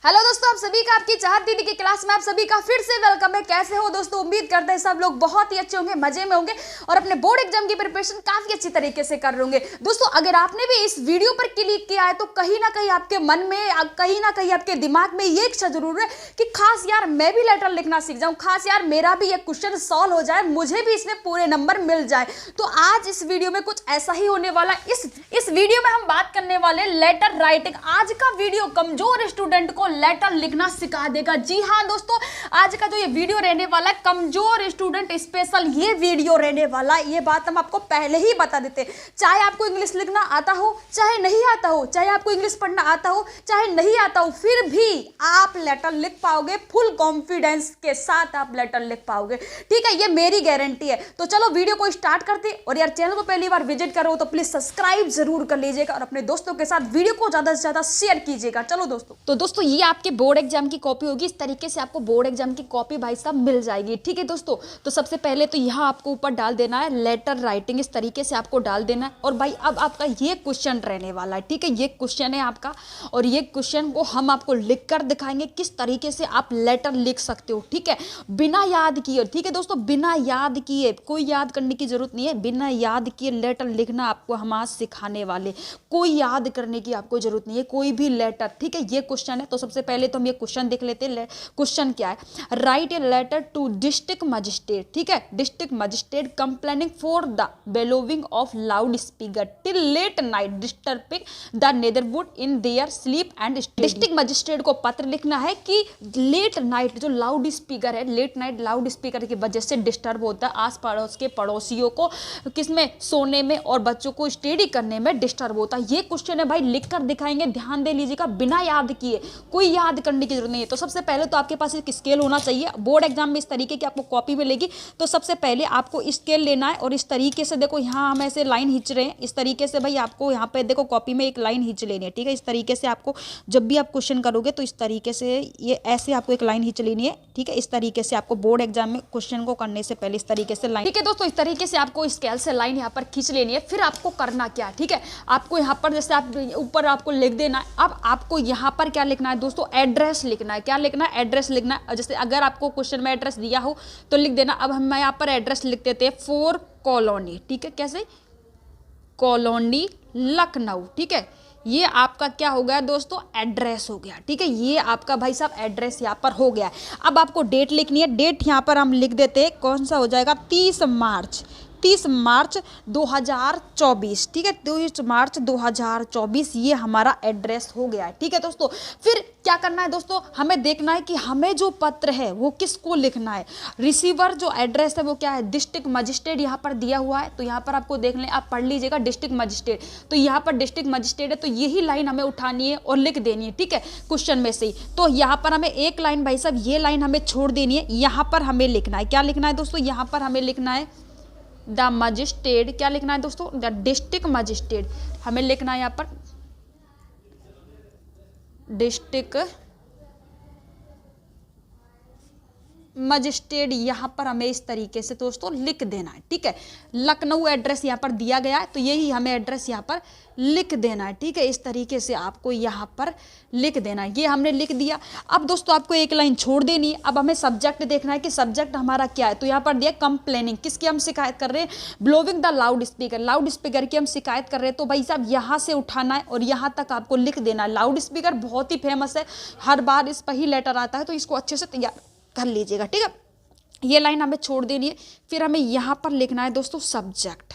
Hello दोस्तों, आप सभी का आपकी चाहत दीदी की क्लास में आप सभी का फिर से वेलकम है। कैसे हो दोस्तों? उम्मीद करते हैं सब लोग बहुत ही अच्छे होंगे, मजे में होंगे और अपने बोर्ड एग्जाम की प्रिपरेशन काफी अच्छी तरीके से कर रहे होंगे। दोस्तों, अगर आपने भी इस वीडियो पर क्लिक किया है तो कहीं ना कहीं आपके मन में, कहीं ना कहीं आपके दिमाग में ये इच्छा जरूर है कि खास यार मैं भी लेटर लिखना सीख जाऊं, खास यार मेरा भी ये क्वेश्चन सॉल्व हो जाए, मुझे भी इसमें पूरे नंबर मिल जाए। तो आज इस वीडियो में कुछ ऐसा ही होने वाला। इस वीडियो में हम बात करने वाले लेटर राइटिंग। आज का वीडियो कमजोर स्टूडेंट को लेटर लिखना सिखा देगा। जी हाँ दोस्तों, आज का जो ये वीडियो रहने वाला है कमजोर स्टूडेंट स्पेशल ये वीडियो रहने वाला है। ये बात हम आपको पहले ही बता देते, चाहे आपको इंग्लिश लिखना आता हो, चाहे नहीं आता हो, चाहे आपको इंग्लिश पढ़ना आता हो, चाहे नहीं आता हो, फिर भी आप लेटर लिख पाओगे। फुल कॉन्फिडेंस के साथ आप लेटर लिख पाओगे, ठीक है, ये मेरी गारंटी है। तो चलो वीडियो को स्टार्ट करते। और यार चैनल को पहली बार विजिट करो तो प्लीज सब्सक्राइब जरूर कर लीजिएगा और अपने दोस्तों के साथ वीडियो को ज्यादा से ज्यादा शेयर कीजिएगा। चलो दोस्तों, तो दोस्तों ये आपके बोर्ड एग्जाम की कॉपी होगी। इस तरीके से आपको बोर्ड एग्जाम की कॉपी भाई साहब मिल जाएगी, ठीक है दोस्तों। तो सबसे पहले तो यहाँ आपको ऊपर डाल देना है लेटर राइटिंग, इस तरीके से आपको डाल देना है। और भाई अब आपका ये क्वेश्चन रहने वाला है, ठीक है, ये क्वेश्चन है आपका और ये क्वेश्चन को हम आपको लिख कर दिखाएंगे किस तरीके से आप लेटर लिख सकते हो, ठीक है, बिना याद किए, ठीक है दोस्तों, बिना याद किए, कोई याद करने की जरूरत नहीं है, बिना याद किए लेटर लिखना आपको हम आज सिखाने वाले। कोई याद करने की आपको जरूरत नहीं है, कोई भी लेटर, ठीक है, ये क्वेश्चन है। तो सबसे पहले तो हम ये क्वेश्चन देख लेते हैं। क्वेश्चन क्या है? Write a letter to district magistrate, ठीक है, district magistrate complaining for the bellowing of loudspeaker till late night disturbing the neighbourhood in their sleep and study. District magistrate को पत्र लिखना है कि लेट नाइट जो लाउड स्पीकर है, late night loudspeaker की वजह से डिस्टर्ब होता है, आस पड़ोस के पड़ोसियों को किसमें, सोने में और बच्चों को स्टडी करने में डिस्टर्ब होता है। ये क्वेश्चन है भाई, लिख कर दिखाएंगे, ध्यान दे लीजिएगा, बिना याद किए, कोई याद करने की जरूरत नहीं है। तो सबसे पहले तो आपके पास एक स्केल होना चाहिए। बोर्ड एग्जाम में इस तरीके की आपको कॉपी मिलेगी। तो सबसे पहले आपको स्केल लेना है और इस तरीके से देखो, यहाँ हम ऐसे लाइन खींच रहे हैं, इस तरीके से भाई आपको यहाँ पे देखो कॉपी में एक लाइन खींच लेनी है, ठीक है। इस तरीके से आपको जब भी आप क्वेश्चन करोगे तो इस तरीके से ये ऐसे आपको एक लाइन खींच लेनी है, ठीक है। इस तरीके से आपको बोर्ड एग्जाम में क्वेश्चन को करने से पहले इस तरीके से लाइन, ठीक है दोस्तों, इस तरीके से आपको स्केल से लाइन यहाँ पर खींच लेनी है। फिर आपको करना क्या है, ठीक है, आपको यहाँ पर जैसे आप ऊपर आपको लिख देना है। अब आपको यहाँ पर क्या लिखना है दोस्तों? एड्रेस लिखना है। क्या लिखना है? एड्रेस लिखना है। जैसे अगर आपको क्वेश्चन में एड्रेस दिया हो तो लिख देना। अब हम यहाँ पर एड्रेस लिख देते हैं 4 कॉलोनी, ठीक है, कैसे, कॉलोनी लखनऊ, ठीक है। ये आपका क्या हो गया दोस्तों? एड्रेस हो गया, ठीक है, ये आपका भाई साहब एड्रेस यहाँ पर हो गया। अब आपको डेट लिखनी है। डेट यहाँ पर हम लिख देते हैं, कौन सा हो जाएगा? 30 मार्च 2024, ठीक है, 30 मार्च 2024 ये हमारा एड्रेस हो गया है, ठीक है दोस्तों। फिर क्या करना है दोस्तों? हमें देखना है कि हमें जो पत्र है वो किसको लिखना है। रिसीवर जो एड्रेस है वो क्या है? डिस्ट्रिक्ट मजिस्ट्रेट यहाँ पर दिया हुआ है। तो यहाँ पर आपको देख लें, आप पढ़ लीजिएगा डिस्ट्रिक्ट मजिस्ट्रेट। तो यहाँ पर डिस्ट्रिक्ट मजिस्ट्रेट है, तो यही लाइन हमें उठानी है और लिख देनी है, ठीक है, क्वेश्चन में से ही। तो यहाँ पर हमें एक लाइन भाई साहब, ये लाइन हमें छोड़ देनी है, यहाँ पर हमें लिखना है। क्या लिखना है दोस्तों? यहाँ पर हमें लिखना है द मजिस्ट्रेट। क्या लिखना है दोस्तों? द डिस्ट्रिक्ट मजिस्ट्रेट हमें लिखना है यहाँ पर, डिस्ट्रिक्ट मजिस्ट्रेट, यहाँ पर हमें इस तरीके से दोस्तों लिख देना है, ठीक है। लखनऊ एड्रेस यहाँ पर दिया गया है, तो यही हमें एड्रेस यहाँ पर लिख देना है, ठीक है। इस तरीके से आपको यहाँ पर लिख देना है। ये हमने लिख दिया। अब दोस्तों आपको एक लाइन छोड़ देनी है। अब हमें सब्जेक्ट देखना है कि सब्जेक्ट हमारा क्या है। तो यहाँ पर दिया कंप्लेनिंग, किसकी हम शिकायत कर रहे हैं? Blowing the loud speaker, loud speaker की हम शिकायत कर रहे हैं। तो भाई साहब यहाँ से उठाना है और यहाँ तक आपको लिख देना है। लाउड स्पीकर बहुत ही फेमस है, हर बार इस पर ही लेटर आता है, तो इसको अच्छे से तैयार कर लीजिएगा, ठीक है। ये लाइन हमें छोड़ देनी है। फिर हमें यहाँ पर लिखना है दोस्तों सब्जेक्ट,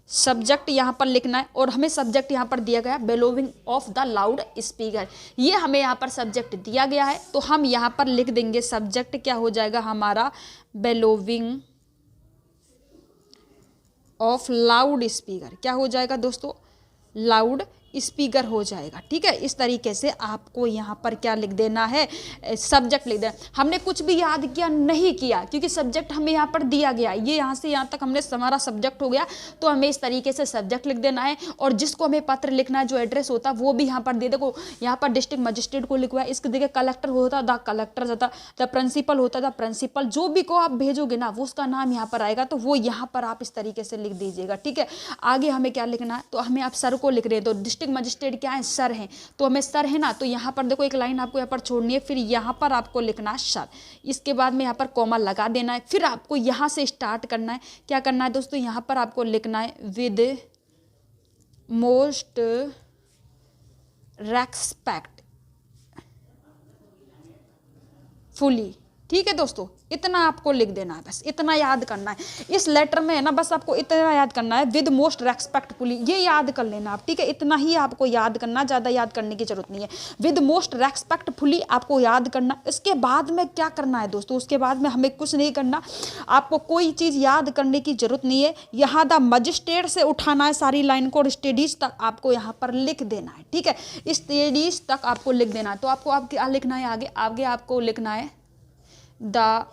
सब्जेक्ट यहाँ पर लिखना है। और हमें सब्जेक्ट यहाँ पर दिया गया है बेलोविंग ऑफ द लाउड स्पीकर, ये हमें यहाँ पर सब्जेक्ट दिया गया है। तो हम यहाँ पर लिख देंगे सब्जेक्ट क्या हो जाएगा हमारा? बेलोविंग ऑफ लाउड स्पीकर। क्या हो जाएगा दोस्तों? लाउड स्पीकर हो जाएगा, ठीक है। इस तरीके से आपको यहाँ पर क्या लिख देना है? सब्जेक्ट लिख देना। हमने कुछ भी याद किया नहीं किया, क्योंकि सब्जेक्ट हमें यहाँ पर दिया गया, ये यहाँ से यहाँ तक हमने हमारा सब्जेक्ट हो गया। तो हमें इस तरीके से सब्जेक्ट लिख देना है। और जिसको हमें पत्र लिखना है, जो एड्रेस होता है वो भी यहाँ पर दे देखो, यहाँ पर डिस्ट्रिक्ट मजिस्ट्रेट को लिखवा है, इसके देखिए कलेक्टर होता, द कलेक्टर होता, द प्रिंसिपल होता, द प्रिंसिपल, जो भी को आप भेजोगे ना वो उसका नाम यहाँ पर आएगा। तो वो यहाँ पर आप इस तरीके से लिख दीजिएगा, ठीक है। आगे हमें क्या लिखना है? तो हमें आप सर को लिख रहे हैं, तो डिस्ट्रिक्ट मजिस्ट्रेट क्या है, सर हैं, तो हमें सर है ना, तो यहाँ पर देखो एक लाइन आपको यहाँ पर छोड़नी है, फिर यहाँ पर आपको लिखना है सर, इसके बाद में यहाँ पर कॉमा लगा देना है, फिर आपको यहाँ से स्टार्ट करना है। क्या करना है दोस्तों, यहाँ पर आपको लिखना है विद मोस्ट रेस्पेक्ट फुली। ठीक है दोस्तों, इतना आपको लिख देना है, बस इतना याद करना है इस लेटर में है ना, बस आपको इतना याद करना है विद मोस्ट रेस्पेक्टफुली, ये याद कर लेना आप। ठीक है, इतना ही आपको याद करना, ज़्यादा याद करने की जरूरत नहीं है। विद मोस्ट रेस्पेक्टफुली आपको याद करना। इसके बाद में क्या करना है दोस्तों, उसके बाद में हमें कुछ नहीं करना, आपको कोई चीज़ याद करने की जरूरत नहीं है। यहाँ द मजिस्ट्रेट से उठाना है सारी लाइन को और स्टडीज तक आपको यहाँ पर लिख देना है। ठीक है, स्टडीज तक आपको लिख देना है। तो आपको आप क्या लिखना है, आगे आगे आपको लिखना है द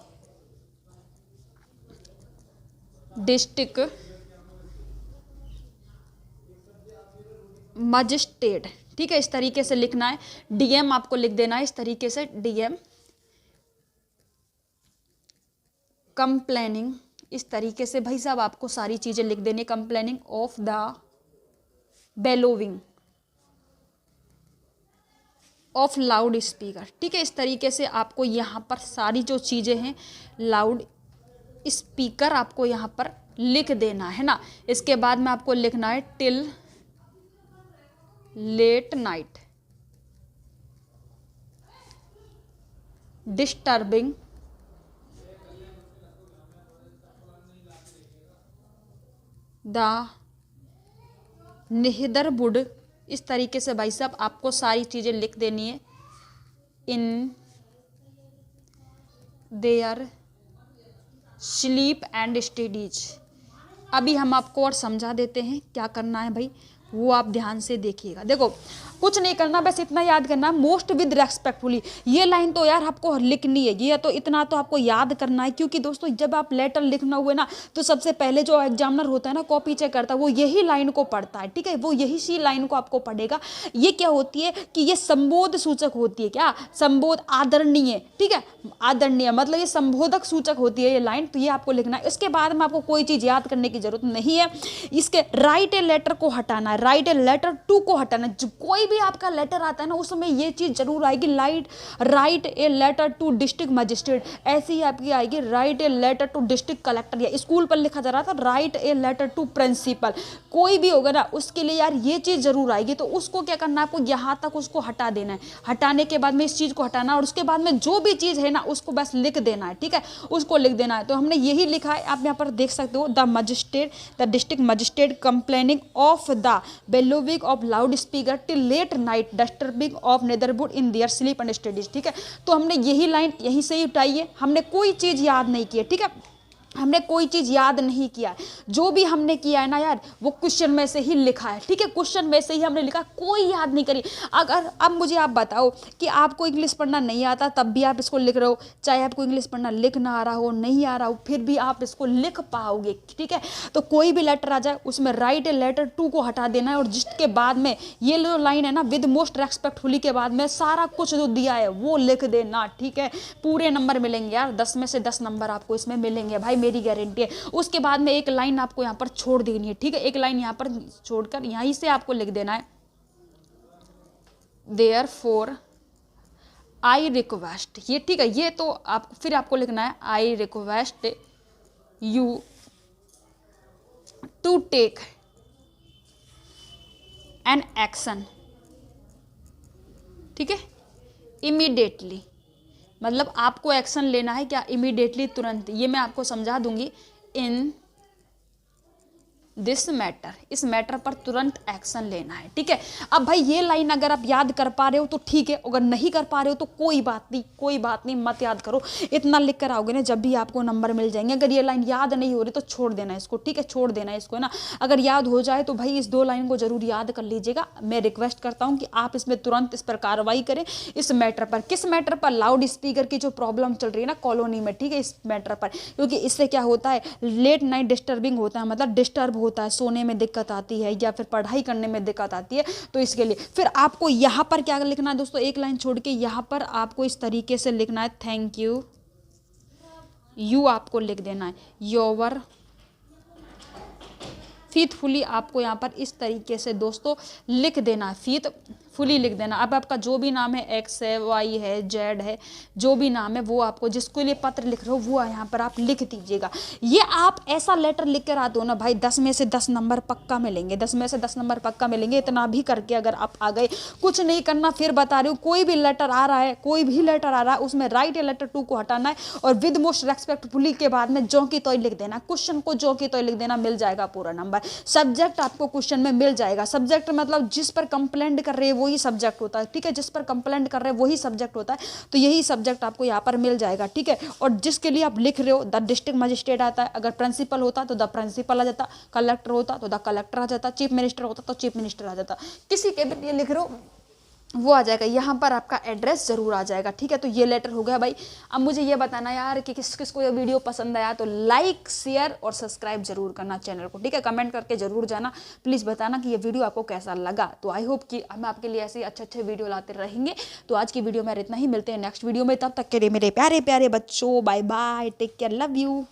डिस्ट्रिक्ट मजिस्ट्रेट। ठीक है, इस तरीके से लिखना है। डीएम आपको लिख देना है इस तरीके से, डीएम कंप्लेनिंग, इस तरीके से भाई साहब आपको सारी चीजें लिख देनी। Complaining of the bellowing of loudspeaker. ठीक है, इस तरीके से आपको यहाँ पर सारी जो चीज़ें हैं लाउड स्पीकर आपको यहाँ पर लिख देना है ना। इसके बाद में आपको लिखना है till late night disturbing the neighbourhood. इस तरीके से भाई साहब आपको सारी चीज़ें लिख देनी है इन देयर स्लीप एंड स्टडीज। अभी हम आपको और समझा देते हैं क्या करना है भाई, वो आप ध्यान से देखिएगा। देखो कुछ नहीं करना, बस इतना याद करना, मोस्ट विद रेस्पेक्टफुली। ये लाइन तो यार आपको लिखनी है, ये तो इतना तो आपको याद करना है, क्योंकि दोस्तों जब आप लेटर लिखना हुए ना, तो सबसे पहले जो एग्जामिनर होता है ना, कॉपी चेक करता है, वो यही लाइन को पढ़ता है। ठीक है, वो यही सी लाइन को आपको पढ़ेगा। ये क्या होती है कि ये संबोध सूचक होती है। क्या संबोध, आदरणीय। ठीक है, आदरणीय मतलब ये संबोधक सूचक होती है ये लाइन, तो ये आपको लिखना है। इसके बाद में आपको कोई चीज़ याद करने की जरूरत नहीं है। इसके राइट ए लेटर को हटाना है, राइट ए लेटर टू को हटाना है। कोई भी आपका लेटर आता है ना, उस समय ये चीज जरूर आएगी, write a letter to district magistrate. ऐसी ही आपकी आएगी write a letter to district collector, या स्कूल पर लिखा जा रहा था write a letter to principal, कोई भी होगा ना उसके लिए यार ये चीज जरूर आएगी। तो उसको क्या करना है, आपको यहाँ तक उसको हटा देना है। हटाने के बाद में इस चीज को हटाना, और उसके बाद में जो भी चीज है ना उसको बस लिख देना है। ठीक है, उसको लिख देना है। तो हमने यही लिखा है, आप यहाँ पर देख सकते हो, the magistrate, the district magistrate complaining of the bellowing of loudspeaker till late night disturbing of neighbourhood in their sleep and studies. ठीक है, तो हमने यही लाइन यहीं से ही उठाई है, हमने कोई चीज याद नहीं की है। ठीक है, हमने कोई चीज़ याद नहीं किया है, जो भी हमने किया है ना यार वो क्वेश्चन में से ही लिखा है। ठीक है, क्वेश्चन में से ही हमने लिखा, कोई याद नहीं करी। अगर अब मुझे आप बताओ कि आपको इंग्लिश पढ़ना नहीं आता, तब भी आप इसको लिख रहे हो, चाहे आपको इंग्लिश पढ़ना लिखना आ रहा हो, नहीं आ रहा हो, फिर भी आप इसको लिख पाओगे। ठीक है, तो कोई भी लेटर आ जाए उसमें राइट ए लेटर टू को हटा देना है, और जिसके बाद में ये जो लाइन है ना विद मोस्ट रेस्पेक्टफुली के बाद में सारा कुछ जो दिया है वो लिख देना। ठीक है, पूरे नंबर मिलेंगे यार, 10 में से 10 नंबर आपको इसमें मिलेंगे भाई, मेरी गारंटी है। उसके बाद में एक लाइन आपको यहाँ पर छोड़ देनी है। ठीक है, एक लाइन यहाँ पर छोड़कर यहीं से आपको लिख देना है देयरफॉर आई रिक्वेस्ट। ये ठीक है, ये तो आप फिर आपको लिखना है I request you to take an action. ठीक है, इमीडिएटली मतलब आपको एक्शन लेना है क्या, इमीडिएटली, तुरंत। ये मैं आपको समझा दूंगी। इन दिस मैटर, इस मैटर पर तुरंत एक्शन लेना है। ठीक है, अब भाई ये लाइन अगर आप याद कर पा रहे हो तो ठीक है, अगर नहीं कर पा रहे हो तो कोई बात नहीं, कोई बात नहीं, मत याद करो। इतना लिख कर आओगे ना, जब भी आपको नंबर मिल जाएंगे। अगर ये लाइन याद नहीं हो रही तो छोड़ देना इसको। ठीक है, छोड़ देना इसको, है ना। अगर याद हो जाए तो भाई इस 2 लाइन को जरूर याद कर लीजिएगा। मैं रिक्वेस्ट करता हूँ कि आप इसमें तुरंत इस पर कार्रवाई करें। इस मैटर पर, किस मैटर पर, लाउड स्पीकर की जो प्रॉब्लम चल रही है ना कॉलोनी में। ठीक है, इस मैटर पर, क्योंकि इससे क्या होता है, लेट नाइट डिस्टर्बिंग होता है, मतलब डिस्टर्ब होता है, सोने में दिक्कत आती है या फिर पढ़ाई करने में दिक्कत आती है। तो इसके लिए फिर आपको यहाँ पर क्या लिखना है दोस्तों, एक लाइन छोड़ के यहाँ पर आपको इस तरीके से लिखना है थैंक यू। यू आपको लिख देना है, योर फेथफुली आपको यहाँ पर इस तरीके से दोस्तों लिख देना है, फेथफुली लिख देना। अब आपका जो भी नाम है, एक्स है, वाई है, जेड है, जो भी नाम है वो आपको जिसके लिए पत्र लिख रहे हो वो यहाँ पर आप लिख दीजिएगा। ये आप ऐसा लेटर लिख कर आते हो ना भाई, 10 में से 10 नंबर पक्का मिलेंगे, 10 में से 10 नंबर पक्का मिलेंगे। इतना भी करके अगर आप आ गए, कुछ नहीं करना, फिर बता रही हूँ, कोई भी लेटर आ रहा है, कोई भी लेटर आ रहा है, उसमें राइट या लेटर टू को हटाना है और विद मोस्ट रेस्पेक्टफुली के बाद में जो की तो लिख देना, क्वेश्चन को जो की तो लिख देना, मिल जाएगा पूरा नंबर। सब्जेक्ट आपको क्वेश्चन में मिल जाएगा। सब्जेक्ट मतलब जिस पर कंप्लेंट कर रहे हैं वही सब्जेक्ट होता है, ठीक है, जिस पर कंप्लेंट कर रहे हैं वही सब्जेक्ट होता है, तो यही सब्जेक्ट आपको यहाँ पर मिल जाएगा, ठीक है। और जिसके लिए आप लिख रहे हो, द डिस्ट्रिक्ट मजिस्ट्रेट आता है, अगर प्रिंसिपल होता तो द प्रिंसिपल आ जाता, कलेक्टर होता तो द कलेक्टर आ जाता, चीफ मिनिस्टर होता तो चीफ मिनिस्टर आ जाता, किसी के भी लिए लिख रहे हो वो आ जाएगा। यहाँ पर आपका एड्रेस जरूर आ जाएगा, ठीक है। तो ये लेटर हो गया भाई। अब मुझे ये बताना यार कि किस किस को ये वीडियो पसंद आया, तो लाइक शेयर और सब्सक्राइब जरूर करना चैनल को, ठीक है। कमेंट करके जरूर जाना, प्लीज़ बताना कि ये वीडियो आपको कैसा लगा। तो आई होप कि हम आपके लिए ऐसे अच्छे अच्छे वीडियो लाते रहेंगे। तो आज की वीडियो में इतना ही, मिलते हैं नेक्स्ट वीडियो में, तब तक के लिए मेरे प्यारे प्यारे बच्चों, bye bye, take care, love you.